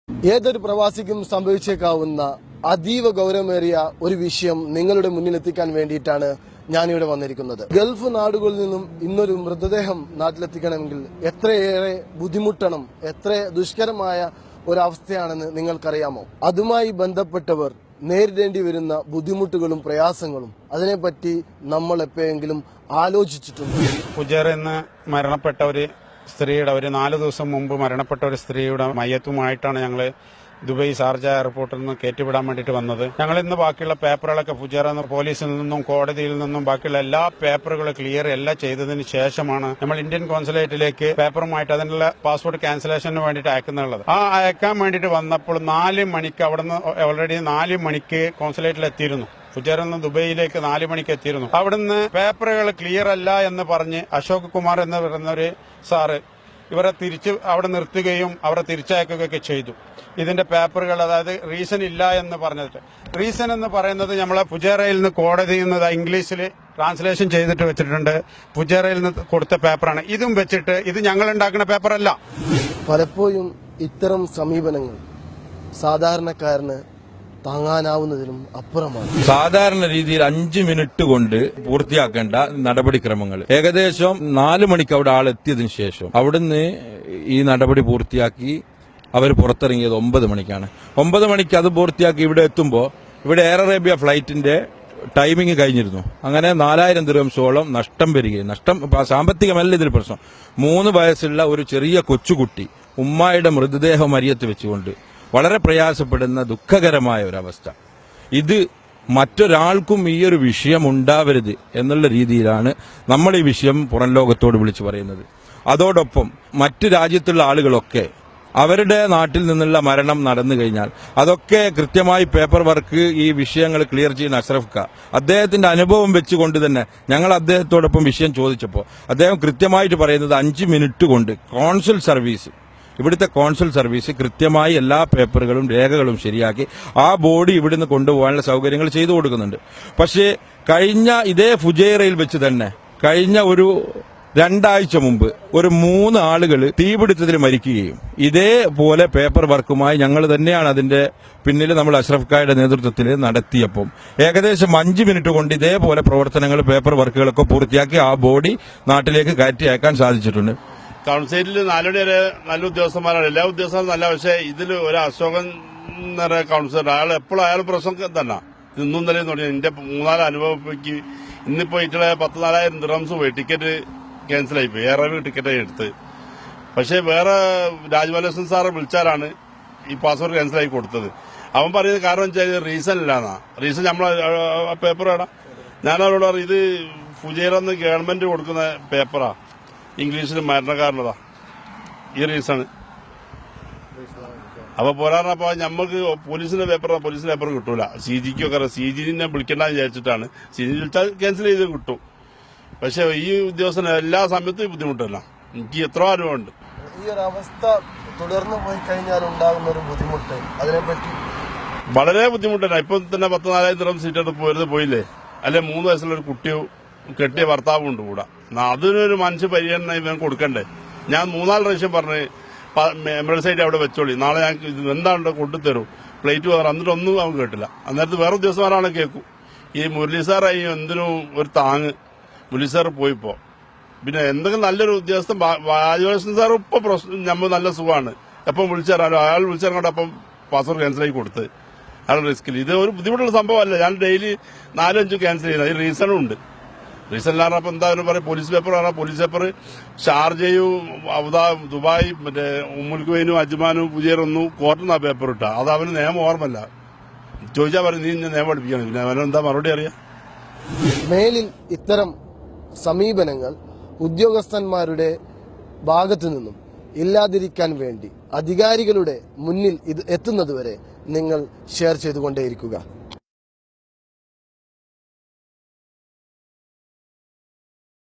ഏതൊരു പ്രവാസിക്കും സംഭവിച്ചേക്കാവുന്ന അതീവ ഗൗരവമേറിയ ഒരു വിഷയം നിങ്ങളുടെ മുന്നിലെത്തിക്കാൻ വേണ്ടിയിട്ടാണ് ഞാനിവിടെ വന്നിരിക്കുന്നത്. ഗൾഫ് നാടുകളിൽ നിന്നും ഇന്നൊരു മൃതദേഹം നാട്ടിലെത്തിക്കണമെങ്കിൽ എത്രയേറെ ബുദ്ധിമുട്ടണം, എത്ര ദുഷ്കരമായ ഒരവസ്ഥയാണെന്ന് നിങ്ങൾക്കറിയാമോ? അതുമായി ബന്ധപ്പെട്ടവർ നേരിടേണ്ടി വരുന്ന ബുദ്ധിമുട്ടുകളും പ്രയാസങ്ങളും അതിനെപ്പറ്റി നമ്മൾ എപ്പോഴെങ്കിലും ആലോചിച്ചിട്ടുണ്ട്? ഫുജൈറ എന്ന് മരണപ്പെട്ട ഒരു സ്ത്രീയുടെ, ഒരു 4 ദിവസം മുമ്പ് മരണപ്പെട്ട ഒരു സ്ത്രീയുടെ മയ്യത്തുമായിട്ടാണ് ഞങ്ങൾ ദുബായ് ഷാർജ എയർപോർട്ടിൽ നിന്ന് കയറ്റിവിടാൻ വേണ്ടിയിട്ട് വന്നത്. ഞങ്ങൾ ഇന്ന് ബാക്കിയുള്ള പേപ്പറുകളൊക്കെ ഫുജൈറ പോലീസിൽ നിന്നും കോടതിയിൽ നിന്നും ബാക്കിയുള്ള എല്ലാ പേപ്പറുകളും ക്ലിയർ എല്ലാം ചെയ്തതിന് ശേഷമാണ് നമ്മൾ ഇന്ത്യൻ കോൺസുലേറ്റിലേക്ക് പേപ്പറുമായിട്ട് അതിനുള്ള പാസ്പോർട്ട് ക്യാൻസലേഷന് വേണ്ടിയിട്ട് അയക്കുന്നുള്ളത്. ആ അയക്കാൻ വേണ്ടിയിട്ട് വന്നപ്പോൾ 4 മണിക്ക് അവിടുന്ന് ഓൾറെഡി 4 മണിക്ക് കോൺസുലേറ്റിൽ എത്തിയിരുന്നു. ഫുജൈറയിൽ നിന്ന് ദുബൈയിലേക്ക് 4 മണിക്ക് എത്തിയിരുന്നു. അവിടുന്ന് പേപ്പറുകൾ ക്ലിയർ അല്ല എന്ന് പറഞ്ഞ് അശോക് കുമാർ എന്ന് പറയുന്ന ഒരു സാറ് ഇവരെ തിരിച്ച് അവിടെ നിർത്തുകയും അവരെ തിരിച്ചയക്കുകയൊക്കെ ചെയ്തു. ഇതിന്റെ പേപ്പറുകൾ, അതായത് റീസൺ ഇല്ല എന്ന് പറഞ്ഞിട്ട്, റീസൺ എന്ന് പറയുന്നത് നമ്മളെ ഫുജൈറയിൽ നിന്ന് കോടതിയിൽ നിന്ന് ഇംഗ്ലീഷിൽ ട്രാൻസ്ലേഷൻ ചെയ്തിട്ട് വെച്ചിട്ടുണ്ട്. ഫുജൈറയിൽ നിന്ന് കൊടുത്ത പേപ്പറാണ്. ഇതും വെച്ചിട്ട് ഇത് ഞങ്ങൾ ഉണ്ടാക്കുന്ന പേപ്പറല്ല. പലപ്പോഴും ഇത്തരം സമീപനങ്ങൾ സാധാരണക്കാരന് താങ്ങാനാവുന്നതിനും അപ്പുറമാണ്. സാധാരണ രീതിയിൽ 5 മിനിറ്റ് കൊണ്ട് പൂർത്തിയാക്കേണ്ട നടപടിക്രമങ്ങൾ ഏകദേശം 4 മണിക്ക് അവിടെ ആളെത്തിയതിനു ശേഷം അവിടുന്ന് ഈ നടപടി പൂർത്തിയാക്കി അവർ പുറത്തിറങ്ങിയത് 9 മണിക്കാണ്. 9 മണിക്ക് അത് പൂർത്തിയാക്കി ഇവിടെ എത്തുമ്പോൾ ഇവിടെ എയർ അറേബ്യ ഫ്ലൈറ്റിന്റെ ടൈമിംഗ് കഴിഞ്ഞിരുന്നു. അങ്ങനെ 4000 ദിർഹംസോളം നഷ്ടം വരികയും, നഷ്ടം സാമ്പത്തികമല്ല ഇതിൽ പ്രശ്നം, 3 വയസ്സുള്ള ഒരു ചെറിയ കൊച്ചുകുട്ടി ഉമ്മായുടെ മൃതദേഹം അരിയത്ത് വെച്ചുകൊണ്ട് വളരെ പ്രയാസപ്പെടുന്ന ദുഃഖകരമായ ഒരവസ്ഥ. ഇത് മറ്റൊരാൾക്കും ഈ ഒരു വിഷയം ഉണ്ടാവരുത് എന്നുള്ള രീതിയിലാണ് നമ്മൾ ഈ വിഷയം പുറം ലോകത്തോട് വിളിച്ചു പറയുന്നത്. അതോടൊപ്പം മറ്റ് രാജ്യത്തുള്ള ആളുകളൊക്കെ അവരുടെ നാട്ടിൽ നിന്നുള്ള മരണം നടന്നു കഴിഞ്ഞാൽ അതൊക്കെ കൃത്യമായി പേപ്പർ വർക്ക് ഈ വിഷയങ്ങൾ ക്ലിയർ ചെയ്യുന്ന അഷ്റഫ് ഖാൻ അദ്ദേഹത്തിന്റെ അനുഭവം വെച്ചുകൊണ്ട് തന്നെ ഞങ്ങൾ അദ്ദേഹത്തോടൊപ്പം വിഷയം ചോദിച്ചപ്പോൾ അദ്ദേഹം കൃത്യമായിട്ട് പറയുന്നത് 5 മിനിറ്റ് കൊണ്ട് കോൺസുൽ സർവീസ്, ഇവിടുത്തെ കോൺസുൽ സർവീസ് കൃത്യമായി എല്ലാ പേപ്പറുകളും രേഖകളും ശരിയാക്കി ആ ബോഡി ഇവിടുന്ന് കൊണ്ടുപോകാനുള്ള സൗകര്യങ്ങൾ ചെയ്തു കൊടുക്കുന്നുണ്ട്. പക്ഷേ കഴിഞ്ഞ ഇതേ ഫുജൈറയിൽ വെച്ച് തന്നെ കഴിഞ്ഞ ഒരു 2 ആഴ്ച മുമ്പ് ഒരു 3 ആളുകൾ തീപിടുത്തത്തിൽ മരിക്കുകയും ഇതേപോലെ പേപ്പർ വർക്കുമായി ഞങ്ങൾ തന്നെയാണ് അതിന്റെ പിന്നിൽ നമ്മൾ അഷ്റഫ് ഖായുടെ നേതൃത്വത്തിൽ നടത്തിയപ്പോൾ ഏകദേശം 5 മിനിറ്റ് കൊണ്ട് ഇതേപോലെ പ്രവർത്തനങ്ങൾ, പേപ്പർ വർക്കുകളൊക്കെ പൂർത്തിയാക്കി ആ ബോഡി നാട്ടിലേക്ക് കയറ്റി അയക്കാൻ സാധിച്ചിട്ടുണ്ട്. കൗൺസിലിൽ 4 മണി വരെ നല്ല ഉദ്യോഗസ്ഥന്മാരാണ്, എല്ലാ ഉദ്യോഗസ്ഥരും നല്ല. പക്ഷേ ഇതിൽ ഒരു അശോകൻ എന്ന് പറയുന്ന കൗൺസിലർ, അയാൾ എപ്പോഴും അയാൾ പ്രശ്നം തന്നെ ഇന്നും തന്നെ തുടങ്ങി. എന്റെ 3-4 അനുഭവത്തേക്ക് ഇന്നിപ്പോ ഇറ്റളെ 14,000 ദിർഹംസ് പോയി, ടിക്കറ്റ് ക്യാൻസലായി പോയി, എയർവേ ടിക്കറ്റായി എടുത്ത്. പക്ഷേ വേറെ രാജ്മോഹൻ സാറ് വിളിച്ചാലാണ് ഈ പാസ്പോർട്ട് ക്യാൻസലായി കൊടുത്തത്. അവൻ പറയുന്നത് കാരണം വെച്ചാൽ റീസൺ ഇല്ലാന്നാ. റീസൺ നമ്മളെ പേപ്പർ വേണം. ഞാനവരോട് പറയും, ഇത് ഫുജൈറന്ന് ഗവൺമെന്റ് കൊടുക്കുന്ന പേപ്പറാ, ഇംഗ്ലീഷിൽ മരണക്കാരനതാ, ഈ റീസണ്. അപ്പൊ പോരാറിനപ്പോ ഞമ്മക്ക് പോലീസിന്റെ പേപ്പർ കിട്ടൂല. CG-ക്കൊക്കെ CG-നെ വിളിക്കണ്ടെന്ന് വിചാരിച്ചിട്ടാണ്. CG വിളിച്ചാൽ ക്യാൻസൽ ചെയ്ത് കിട്ടും. പക്ഷെ ഈ ഉദ്യോഗസ്ഥന് എല്ലാ സമയത്തും ബുദ്ധിമുട്ടല്ല. എനിക്ക് എത്ര അനുഭവമുണ്ട്. ഈ ഒരു അവസ്ഥ തുടർന്നു പോയി കഴിഞ്ഞാൽ ഉണ്ടാകുന്ന ഒരു ബുദ്ധിമുട്ട്, അതിനെപ്പറ്റി വളരെ ബുദ്ധിമുട്ടല്ല. ഇപ്പൊ തന്നെ 14,000 ദിർഹം സീറ്റ് പോയില്ലേ, അല്ലെ 3 വയസ്സുള്ള ഒരു കുട്ടിയോ കെട്ടിയ ഭർത്താവും ഉണ്ട് കൂടെ. അതിനൊരു മനുഷ്യ പരിഗണന ഇവൻ കൊടുക്കണ്ടേ? ഞാൻ 3-4 പ്രാവശ്യം പറഞ്ഞ് എംബസൈറ്റ് അവിടെ വെച്ചോളി, നാളെ ഞാൻ എന്താണ് കൊണ്ടുതരും, പ്ലേറ്റ് വേറെ, എന്നിട്ടൊന്നും അവൻ കേട്ടില്ല. അന്നേരത്ത് വേറെ ഉദ്യോഗസ്ഥന്മാരാണ് കേൾക്കും. ഈ മുരളി സാറായി എന്തിനും ഒരു താങ്ങ് മുരളി സാർ പോയിപ്പോ. പിന്നെ എന്തെങ്കിലും നല്ലൊരു ഉദ്യോഗസ്ഥൻ രാജവേഷൻ സാർ ഇപ്പൊ നമ്മൾ നല്ല സുഖമാണ്, എപ്പം വിളിച്ചാലോ അയാൾ വിളിച്ചിറങ്ങോട്ട് അപ്പം പാസ്പോർട്ട് ക്യാൻസലായി കൊടുത്ത് അയാൾ റിസ്കിൽ. ഇത് ഒരു ബുദ്ധിമുട്ടുള്ള സംഭവമല്ല. ഞാൻ ഡെയിലി 4-5 ക്യാൻസൽ ചെയ്യുന്നത്. ഈ റീസണും ഉണ്ട്. റീസൺ പറഞ്ഞപ്പോൾ എന്താ പറയും, പോലീസ് പേപ്പർ പറഞ്ഞാൽ പോലീസ് പേപ്പർ ഷാർജയും ദുബായ് മറ്റേ ഉമ്മുൽ ഖുവൈനും അജ്മാനും ഫുജൈറൊന്നും കോർട്ടിൽ ആ പേപ്പർ ഇട്ടാ. അത് അവന് നിയമം ഓർമ്മല്ല. ചോദിച്ചാൽ പറയും നീ നിയമം പഠിപ്പിക്കണം. പിന്നെ അവനെന്താ മറുപടി അറിയാം? മേലിൽ ഇത്തരം സമീപനങ്ങൾ ഉദ്യോഗസ്ഥന്മാരുടെ ഭാഗത്തു നിന്നും ഇല്ലാതിരിക്കാൻ വേണ്ടി അധികാരികളുടെ മുന്നിൽ ഇത് എത്തുന്നതുവരെ നിങ്ങൾ ഷെയർ ചെയ്തുകൊണ്ടേയിരിക്കുക.